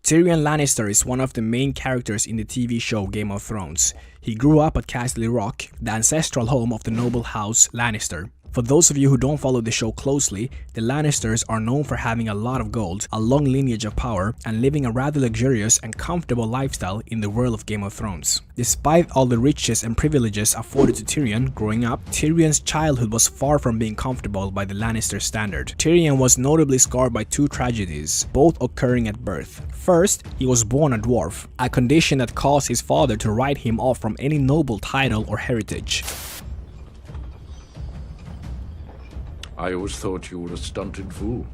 Tyrion Lannister is one of the main characters in the TV show Game of Thrones. He grew up at Castle Rock, the ancestral home of the noble house Lannister. For those of you who don't follow the show closely, the Lannisters are known for having a lot of gold, a long lineage of power, and living a rather luxurious and comfortable lifestyle in the world of Game of Thrones. Despite all the riches and privileges afforded to Tyrion growing up, Tyrion's childhood was far from being comfortable by the Lannister standard. Tyrion was notably scarred by two tragedies, both occurring at birth. First, he was born a dwarf, a condition that caused his father to write him off from any noble title or heritage. I always thought you were a stunted fool.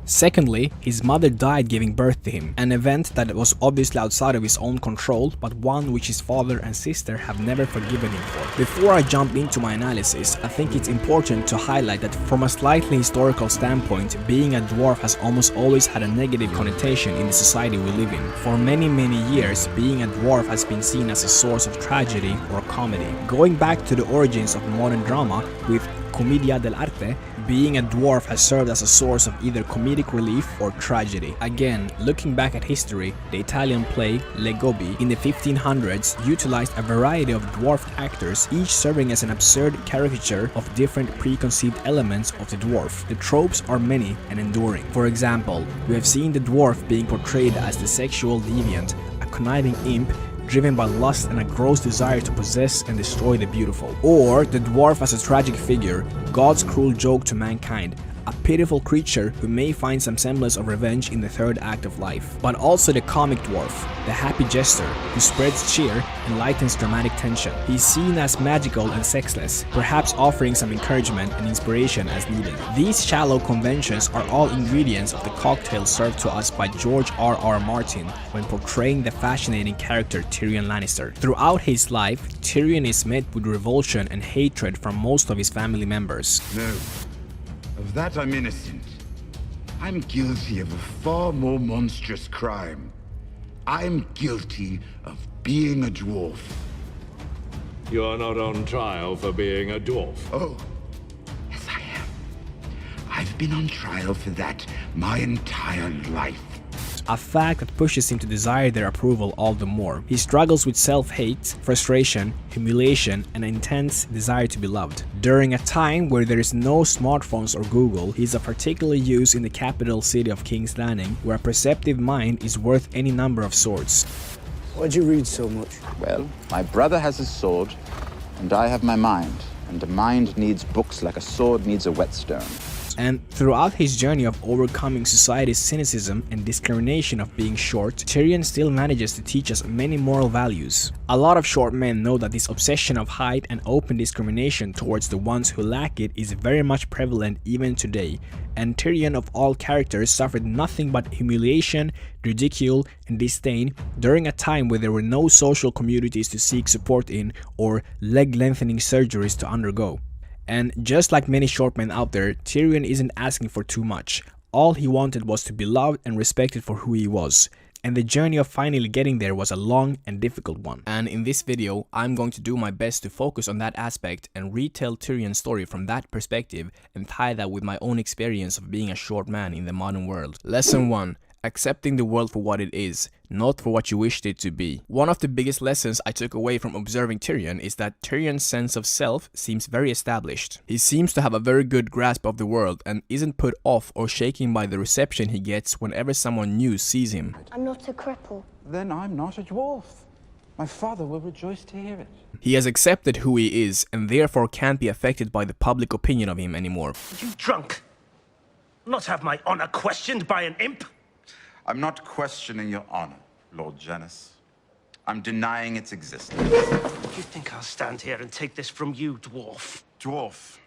Secondly, his mother died giving birth to him, an event that was obviously outside of his own control, but one which his father and sister have never forgiven him for. Before I jump into my analysis, I think it's important to highlight that from a slightly historical standpoint, being a dwarf has almost always had a negative connotation in the society we live in. For many years, being a dwarf has been seen as a source of tragedy or comedy. Going back to the origins of modern drama with Commedia dell'arte, being a dwarf has served as a source of either comedic relief or tragedy. Again, looking back at history, the Italian play Le Gobbi in the 1500s utilized a variety of dwarfed actors, each serving as an absurd caricature of different preconceived elements of the dwarf. The tropes are many and enduring. For example, we have seen the dwarf being portrayed as the sexual deviant, a conniving imp driven by lust and a gross desire to possess and destroy the beautiful. Or the dwarf as a tragic figure, God's cruel joke to mankind, a pitiful creature who may find some semblance of revenge in the third act of life. But also the comic dwarf, the happy jester, who spreads cheer and lightens dramatic tension. He's seen as magical and sexless, perhaps offering some encouragement and inspiration as needed. These shallow conventions are all ingredients of the cocktail served to us by George R.R. Martin when portraying the fascinating character Tyrion Lannister. Throughout his life, Tyrion is met with revulsion and hatred from most of his family members. No. Of that I'm innocent. I'm guilty of a far more monstrous crime. I'm guilty of being a dwarf. You're not on trial for being a dwarf. Oh, yes I am. I've been on trial for that my entire life. A fact that pushes him to desire their approval all the more. He struggles with self-hate, frustration, humiliation, and an intense desire to be loved. During a time where there is no smartphones or Google, he is of particular use in the capital city of King's Landing, where a perceptive mind is worth any number of swords. Why'd you read so much? Well, my brother has his sword, and I have my mind. And a mind needs books like a sword needs a whetstone. And throughout his journey of overcoming society's cynicism and discrimination of being short, Tyrion still manages to teach us many moral values. A lot of short men know that this obsession of height and open discrimination towards the ones who lack it is very much prevalent even today, and Tyrion of all characters suffered nothing but humiliation, ridicule, and disdain during a time where there were no social communities to seek support in or leg-lengthening surgeries to undergo. And just like many short men out there, Tyrion isn't asking for too much. All he wanted was to be loved and respected for who he was. And the journey of finally getting there was a long and difficult one. And in this video, I'm going to do my best to focus on that aspect and retell Tyrion's story from that perspective and tie that with my own experience of being a short man in the modern world. Lesson 1. Accepting the world for what it is, not for what you wished it to be. One of the biggest lessons I took away from observing Tyrion is that Tyrion's sense of self seems very established. He seems to have a very good grasp of the world and isn't put off or shaken by the reception he gets whenever someone new sees him. I'm not a cripple. Then I'm not a dwarf. My father will rejoice to hear it. He has accepted who he is and therefore can't be affected by the public opinion of him anymore. You drunk? Not have my honor questioned by an imp? I'm not questioning your honor, Lord Janus. I'm denying its existence. You think I'll stand here and take this from you, dwarf? Dwarf,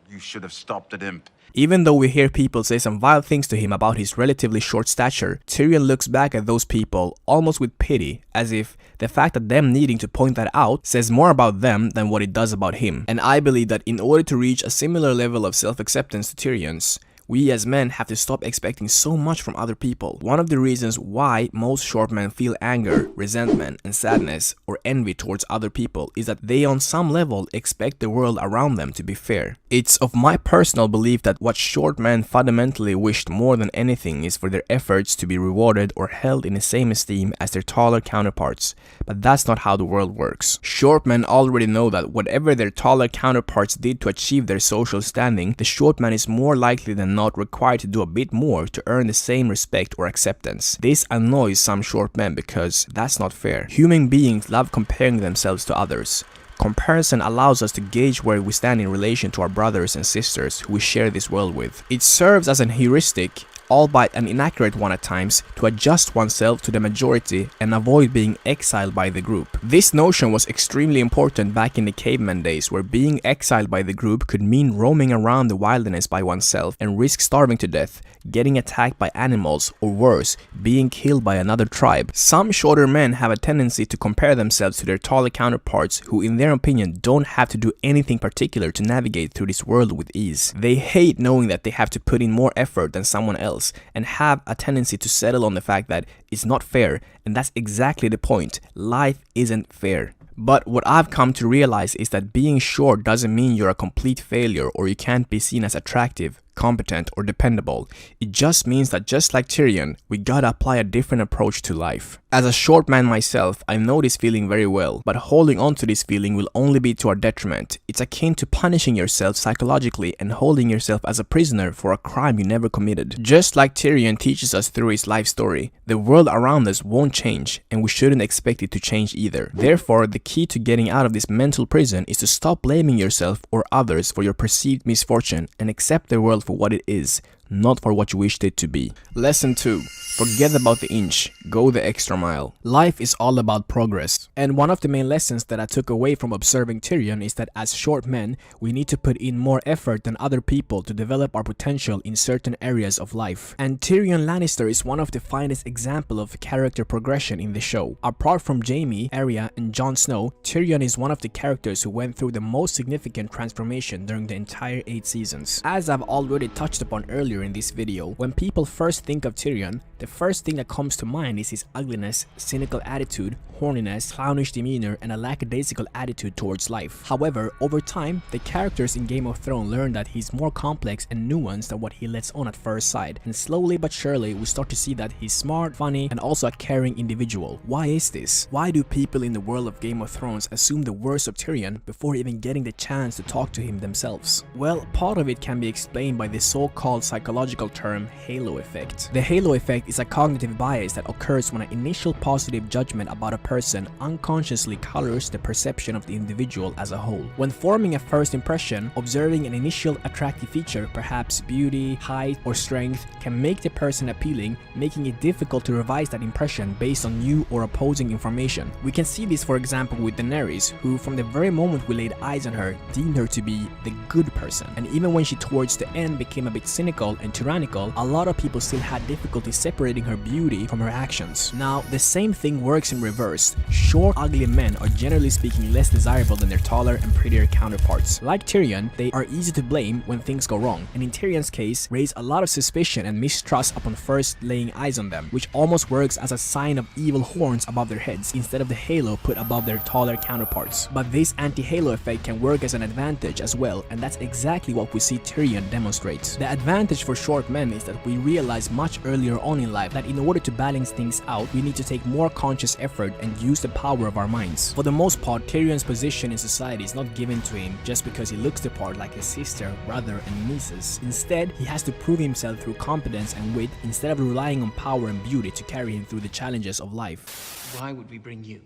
you should have stopped at imp. Even though we hear people say some vile things to him about his relatively short stature, Tyrion looks back at those people almost with pity, as if the fact that them needing to point that out says more about them than what it does about him. And I believe that in order to reach a similar level of self-acceptance to Tyrion's, We as men have to stop expecting so much from other people. One of the reasons why most short men feel anger, resentment, and sadness or envy towards other people is that they on some level expect the world around them to be fair. It's of my personal belief that what short men fundamentally wished more than anything is for their efforts to be rewarded or held in the same esteem as their taller counterparts, but that's not how the world works. Short men already know that whatever their taller counterparts did to achieve their social standing, the short man is more likely than not required to do a bit more to earn the same respect or acceptance. This annoys some short men because that's not fair. Human beings love comparing themselves to others. Comparison allows us to gauge where we stand in relation to our brothers and sisters who we share this world with. It serves as an heuristic, albeit an inaccurate one at times, to adjust oneself to the majority and avoid being exiled by the group. This notion was extremely important back in the caveman days, where being exiled by the group could mean roaming around the wilderness by oneself and risk starving to death, getting attacked by animals, or worse, being killed by another tribe. Some shorter men have a tendency to compare themselves to their taller counterparts who, in their opinion, don't have to do anything particular to navigate through this world with ease. They hate knowing that they have to put in more effort than someone else and have a tendency to settle on the fact that it's not fair, and that's exactly the point. Life isn't fair. But what I've come to realize is that being short doesn't mean you're a complete failure or you can't be seen as attractive, competent, or dependable. It just means that just like Tyrion, we gotta apply a different approach to life. As a short man myself, I know this feeling very well, but holding on to this feeling will only be to our detriment. It's akin to punishing yourself psychologically and holding yourself as a prisoner for a crime you never committed. Just like Tyrion teaches us through his life story, the world around us won't change, and we shouldn't expect it to change either. Therefore, the key to getting out of this mental prison is to stop blaming yourself or others for your perceived misfortune and accept the world for what it is, not for what you wished it to be. Lesson 2. Forget about the inch, go the extra mile. Life is all about progress. And one of the main lessons that I took away from observing Tyrion is that as short men, we need to put in more effort than other people to develop our potential in certain areas of life. And Tyrion Lannister is one of the finest examples of character progression in the show. Apart from Jaime, Arya, and Jon Snow, Tyrion is one of the characters who went through the most significant transformation during the entire 8 seasons. As I've already touched upon earlier in this video, when people first think of Tyrion, the first thing that comes to mind is his ugliness, cynical attitude, horniness, clownish demeanor, and a lackadaisical attitude towards life. However, over time, the characters in Game of Thrones learn that he's more complex and nuanced than what he lets on at first sight, and slowly but surely we start to see that he's smart, funny, and also a caring individual. Why is this? Why do people in the world of Game of Thrones assume the worst of Tyrion before even getting the chance to talk to him themselves? Well, part of it can be explained by the so-called psychological term halo effect. The halo effect is a cognitive bias that occurs when an initial positive judgment about a person unconsciously colors the perception of the individual as a whole. When forming a first impression, observing an initial attractive feature, perhaps beauty, height, or strength, can make the person appealing, making it difficult to revise that impression based on new or opposing information. We can see this, for example, with Daenerys, who from the very moment we laid eyes on her, deemed her to be the good person. And even when she towards the end became a bit cynical and tyrannical, a lot of people still had difficulty separating her beauty from her actions. Now, the same thing works in reverse. Short, ugly men are generally speaking less desirable than their taller and prettier counterparts. Like Tyrion, they are easy to blame when things go wrong, and in Tyrion's case, raise a lot of suspicion and mistrust upon first laying eyes on them, which almost works as a sign of evil horns above their heads instead of the halo put above their taller counterparts. But this anti-halo effect can work as an advantage as well, and that's exactly what we see Tyrion demonstrate. The advantage for short men is that we realize much earlier on in life that in order to balance things out, we need to take more conscious effort and use the power of our minds. For the most part, Tyrion's position in society is not given to him just because he looks the part like his sister, brother, and nieces. Instead, he has to prove himself through competence and wit instead of relying on power and beauty to carry him through the challenges of life. Why would we bring you?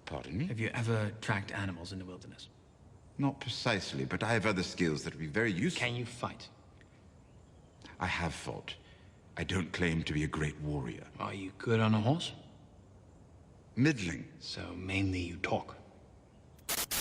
Pardon me? Have you ever tracked animals in the wilderness? Not precisely, but I have other skills that would be very useful. Can you fight? I have fought. I don't claim to be a great warrior. Are you good on a horse? Middling. So mainly you talk.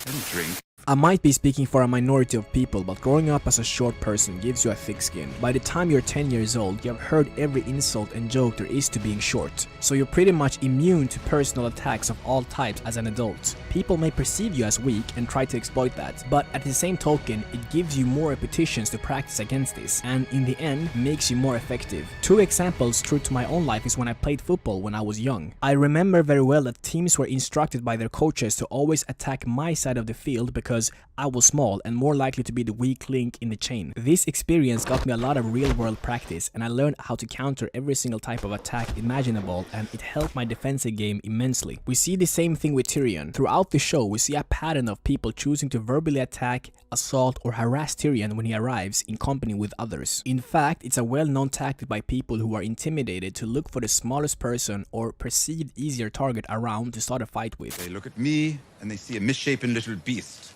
And drink. I might be speaking for a minority of people, but growing up as a short person gives you a thick skin. By the time you're 10 years old, you have heard every insult and joke there is to being short, so you're pretty much immune to personal attacks of all types as an adult. People may perceive you as weak and try to exploit that, but at the same token, it gives you more repetitions to practice against this, and in the end, makes you more effective. Two examples true to my own life is when I played football when I was young. I remember very well that teams were instructed by their coaches to always attack my side of the field because I was small and more likely to be the weak link in the chain. This experience got me a lot of real-world practice, and I learned how to counter every single type of attack imaginable, and it helped my defensive game immensely. We see the same thing with Tyrion. Throughout the show, we see a pattern of people choosing to verbally attack, assault, or harass Tyrion when he arrives in company with others. In fact, it's a well-known tactic by people who are intimidated to look for the smallest person or perceived easier target around to start a fight with. They look at me and they see a misshapen little beast.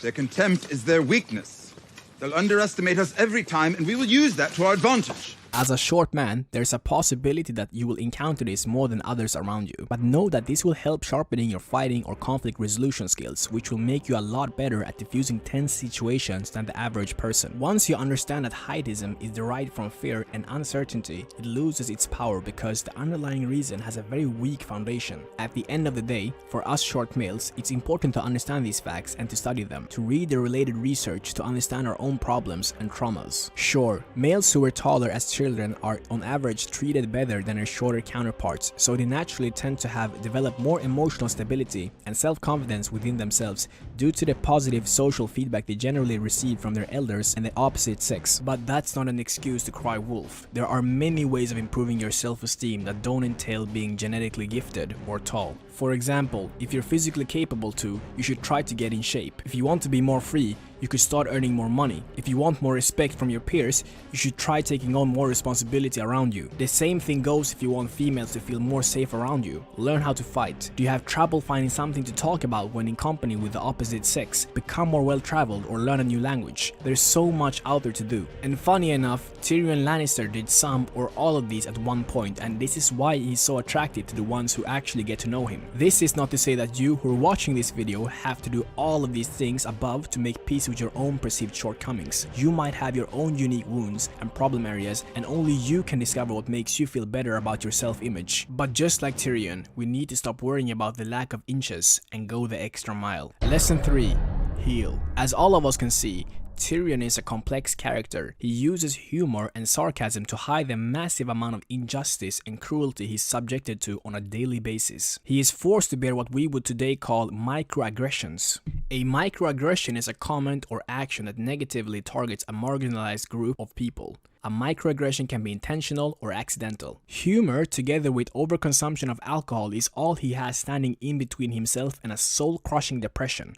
Their contempt is their weakness. They'll underestimate us every time, and we will use that to our advantage. As a short man, there's a possibility that you will encounter this more than others around you, but know that this will help sharpening your fighting or conflict resolution skills, which will make you a lot better at diffusing tense situations than the average person. Once you understand that heightism is derived from fear and uncertainty, it loses its power because the underlying reason has a very weak foundation. At the end of the day, for us short males, it's important to understand these facts and to study them, to read the related research to understand our own problems and traumas. Sure, males who were taller as children are on average treated better than their shorter counterparts, so they naturally tend to have developed more emotional stability and self-confidence within themselves due to the positive social feedback they generally receive from their elders and the opposite sex. But that's not an excuse to cry wolf. There are many ways of improving your self-esteem that don't entail being genetically gifted or tall. For example, if you're physically capable to, you should try to get in shape. If you want to be more free, you could start earning more money. If you want more respect from your peers, you should try taking on more responsibility around you. The same thing goes if you want females to feel more safe around you. Learn how to fight. Do you have trouble finding something to talk about when in company with the opposite sex? Become more well-traveled or learn a new language. There's so much out there to do. And funny enough, Tyrion Lannister did some or all of these at one point, and this is why he's so attractive to the ones who actually get to know him. This is not to say that you who are watching this video have to do all of these things above to make peace with your own perceived shortcomings. You might have your own unique wounds and problem areas, and only you can discover what makes you feel better about your self-image. But just like Tyrion, we need to stop worrying about the lack of inches and go the extra mile. Lesson 3. Heal. As all of us can see, Tyrion is a complex character. He uses humor and sarcasm to hide the massive amount of injustice and cruelty he's subjected to on a daily basis. He is forced to bear what we would today call microaggressions. A microaggression is a comment or action that negatively targets a marginalized group of people. A microaggression can be intentional or accidental. Humor, together with overconsumption of alcohol, is all he has standing in between himself and a soul-crushing depression.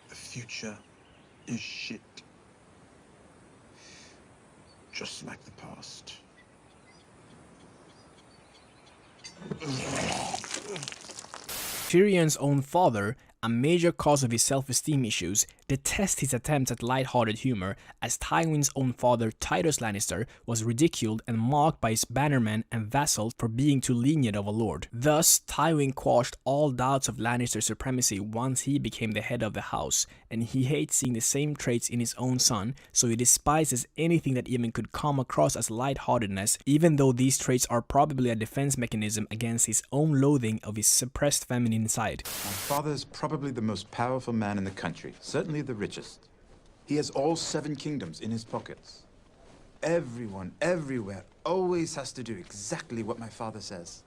Future is shit. Just like the past. Tyrion's own father, a major cause of his self-esteem issues, detests his attempts at light-hearted humor, as Tywin's own father, Tyrion Lannister, was ridiculed and mocked by his bannermen and vassals for being too lenient of a lord. Thus, Tywin quashed all doubts of Lannister's supremacy once he became the head of the house, and he hates seeing the same traits in his own son, so he despises anything that even could come across as light-heartedness, even though these traits are probably a defense mechanism against his own loathing of his suppressed feminine side. My father is probably the most powerful man in the country, certainly the richest. He has all 7 kingdoms in his pockets. Everyone, everywhere, always has to do exactly what my father says.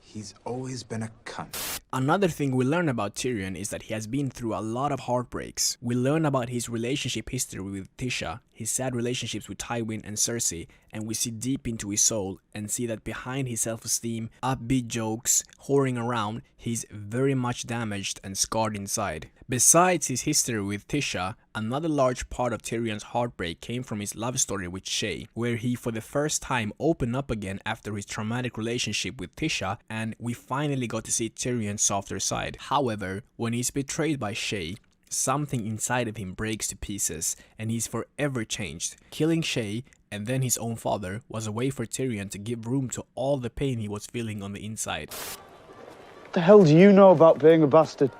He's always been a cunt. Another thing we learn about Tyrion is that he has been through a lot of heartbreaks. We learn about his relationship history with Tisha, his sad relationships with Tywin and Cersei, and we see deep into his soul and see that behind his self-esteem, upbeat jokes, whoring around, he's very much damaged and scarred inside. Besides his history with Tisha, another large part of Tyrion's heartbreak came from his love story with Shae, where he for the first time opened up again after his traumatic relationship with Tisha, and we finally got to see Tyrion's softer side. However, when he's betrayed by Shae, something inside of him breaks to pieces, and he's forever changed. Killing Shae and then his own father was a way for Tyrion to give room to all the pain he was feeling on the inside. the hell do you know about being a bastard?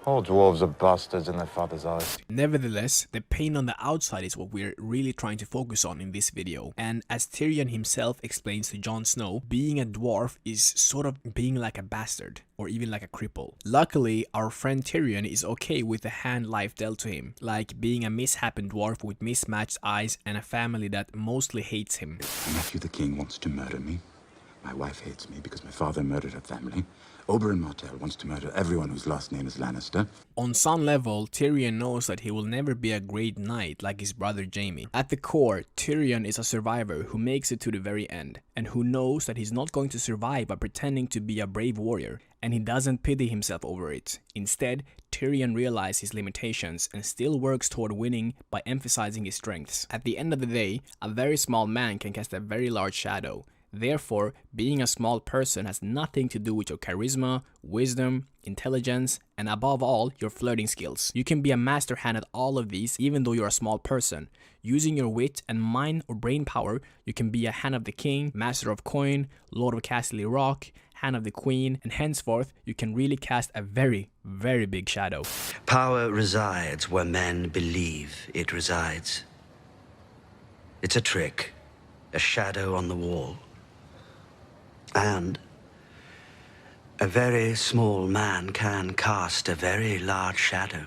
All dwarves are bastards in their father's eyes. Nevertheless, the pain on the outside is what we're really trying to focus on in this video. And as Tyrion himself explains to Jon Snow, being a dwarf is sort of being like a bastard, or even like a cripple. Luckily, our friend Tyrion is okay with the hand life dealt to him, like being a misshapen dwarf with mismatched eyes and a family that mostly hates him. My nephew the king wants to murder me. My wife hates me because my father murdered her family. Oberyn Martell wants to murder everyone whose last name is Lannister. On some level, Tyrion knows that he will never be a great knight like his brother Jaime. At the core, Tyrion is a survivor who makes it to the very end, and who knows that he's not going to survive by pretending to be a brave warrior, and he doesn't pity himself over it. Instead, Tyrion realizes his limitations and still works toward winning by emphasizing his strengths. At the end of the day, a very small man can cast a very large shadow. Therefore, being a small person has nothing to do with your charisma, wisdom, intelligence, and above all, your flirting skills. You can be a master hand at all of these even though you're a small person. Using your wit and mind or brain power, you can be a hand of the king, master of coin, lord of Castle Rock, hand of the queen, and henceforth, you can really cast a very, very big shadow. Power resides where men believe it resides. It's a trick, a shadow on the wall. And a very small man can cast a very large shadow.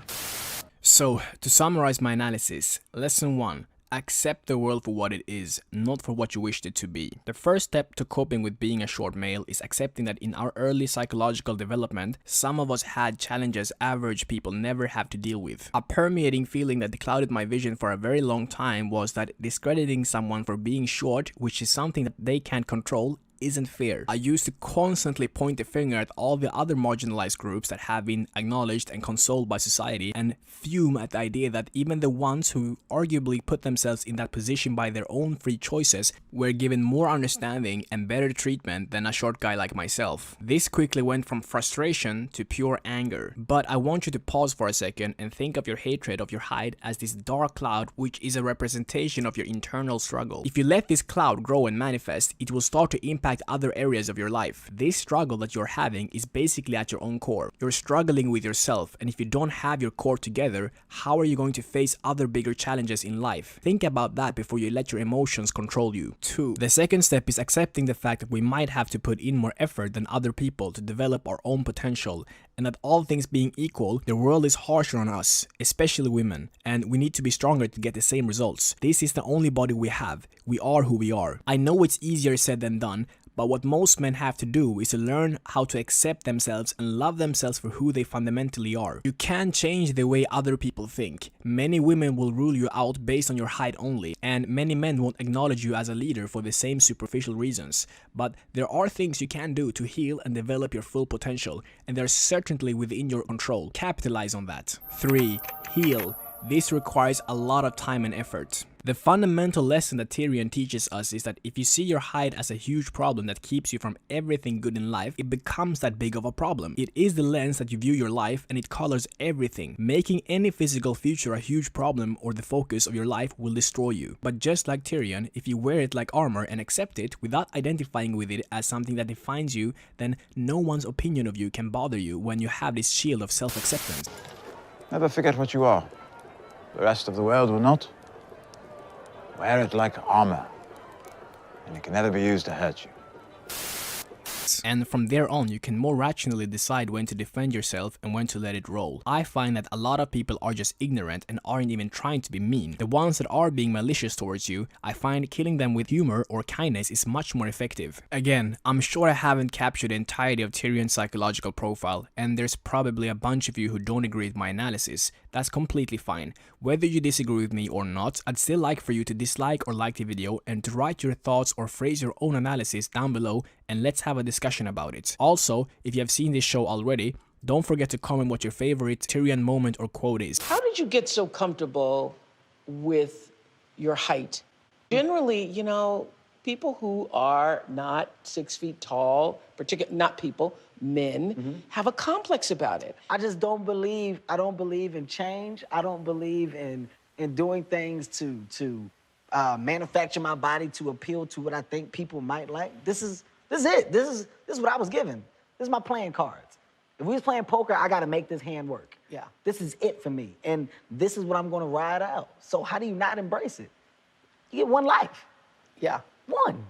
So, to summarize my analysis, lesson 1. Accept the world for what it is, not for what you wished it to be. The first step to coping with being a short male is accepting that in our early psychological development, some of us had challenges average people never have to deal with. A permeating feeling that clouded my vision for a very long time was that discrediting someone for being short, which is something that they can't control, isn't fair. I used to constantly point the finger at all the other marginalized groups that have been acknowledged and consoled by society and fume at the idea that even the ones who arguably put themselves in that position by their own free choices were given more understanding and better treatment than a short guy like myself. This quickly went from frustration to pure anger. But I want you to pause for a second and think of your hatred of your height as this dark cloud which is a representation of your internal struggle. If you let this cloud grow and manifest, it will start to impact other areas of your life. This struggle that you're having is basically at your own core. You're struggling with yourself, and if you don't have your core together, how are you going to face other bigger challenges in life? Think about that before you let your emotions control you. 2. The second step is accepting the fact that we might have to put in more effort than other people to develop our own potential, and that all things being equal, the world is harsher on us, especially women, and we need to be stronger to get the same results. This is the only body we have. We are who we are. I know it's easier said than done, but what most men have to do is to learn how to accept themselves and love themselves for who they fundamentally are. You can't change the way other people think. Many women will rule you out based on your height only, and many men won't acknowledge you as a leader for the same superficial reasons. But there are things you can do to heal and develop your full potential, and they're certainly within your control. Capitalize on that. 3. Heal. This requires a lot of time and effort. The fundamental lesson that Tyrion teaches us is that if you see your height as a huge problem that keeps you from everything good in life, it becomes that big of a problem. It is the lens that you view your life, and it colors everything. Making any physical feature a huge problem or the focus of your life will destroy you. But just like Tyrion, if you wear it like armor and accept it without identifying with it as something that defines you, then no one's opinion of you can bother you when you have this shield of self-acceptance. Never forget what you are. The rest of the world will not. Wear it like armor, and it can never be used to hurt you. And from there on, you can more rationally decide when to defend yourself and when to let it roll. I find that a lot of people are just ignorant and aren't even trying to be mean. The ones that are being malicious towards you, I find killing them with humor or kindness is much more effective. Again, I'm sure I haven't captured the entirety of Tyrion's psychological profile, and there's probably a bunch of you who don't agree with my analysis. That's completely fine. Whether you disagree with me or not, I'd still like for you to dislike or like the video and to write your thoughts or phrase your own analysis down below, and let's have a discussion about it. Also, if you have seen this show already, don't forget to comment what your favorite Tyrion moment or quote is. How did you get so comfortable with your height? Generally, you know, people who are not 6 feet tall, not people, men, have a complex about it. I just don't believe, I don't believe in change. I don't believe in doing things to manufacture my body to appeal to what I think people might like. This is This is it. This is what I was given. This is my playing cards. If we was playing poker, I got to make this hand work. Yeah. This is it for me, and this is what I'm going to ride out. So how do you not embrace it? You get one life. Yeah. One.